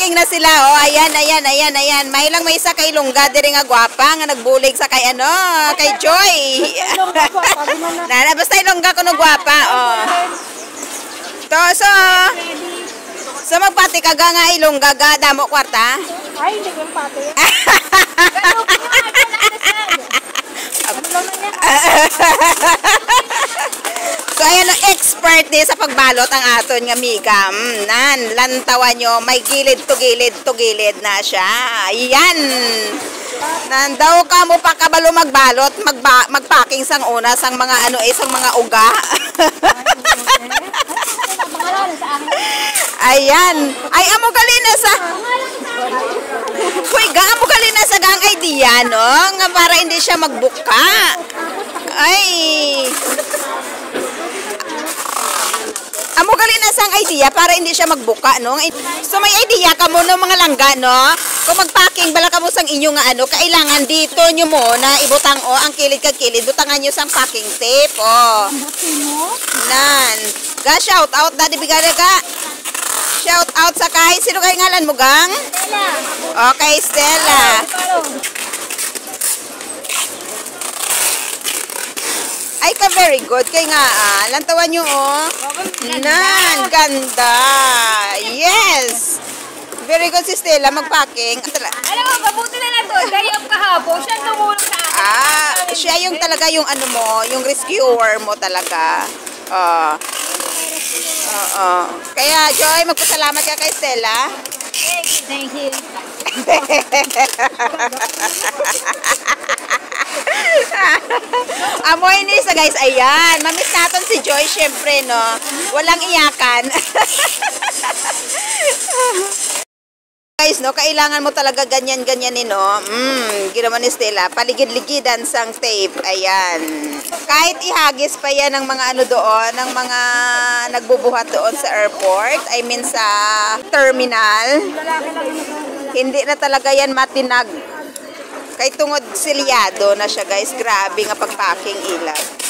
Magpa-packing na sila. Oh, ayan. May lang may isa kay Ilongga diri nga gwapa nga nagbulig sa kay kay Joy. Basta Ilongga kuno gwapa. Oh. So magpati ka nga Ilongga ga damo kwarta. Ay, hindi ko pati. So ayan ang expert ni sa pagbalot ang aton nga miga. Lantawan nyo, may gilid to gilid na siya. Ayan. Nandaw ka mo pa kabalo magbalot, magpacking sang una sang mga sang mga uga. Ayan. Ay amo gali na sa Kuy, amo gali na sa gang idea no, nga para hindi siya magbuka. Ay. Amo gali na sang idea para hindi siya magbuka no. So may idea ka mo no mga langga no. Kung magpacking bala ka mo sang inyo nga kailangan dito nyo mo na ibutang ang kilid kag kilid, butangan nyo sang packing tape Nan. Ga shout out dadi bigada ka. Shout out sa kay sino kay ngalan mo gang? Stella. Okay, Stella. Ay ka very good kay nga lantawan nyo Nan, ganda. Yes. Very good si Stella magpacking. Alam mo, mabuti na lang doon. Kaya kahapon, siya tumulong sa akin. Siya yung talaga yung yung rescuer mo talaga. Kaya Joy, magpasalamat ka kay Stella. Thank you. Amoy ni sa guys, ayan. Mamiss natin si Joy, syempre, no? Walang iyakan. Guys, no, kailangan mo talaga ganyan-ganyan no. Ginawa ni Stella, paligid-ligidan sang tape. Ayan. Kahit ihagis pa yan ng mga doon, ng mga nagbubuhat doon sa airport, I mean sa terminal, hindi na talaga yan matinag. Kay tungod silyado na siya guys. Grabe nga pagpacking ilag.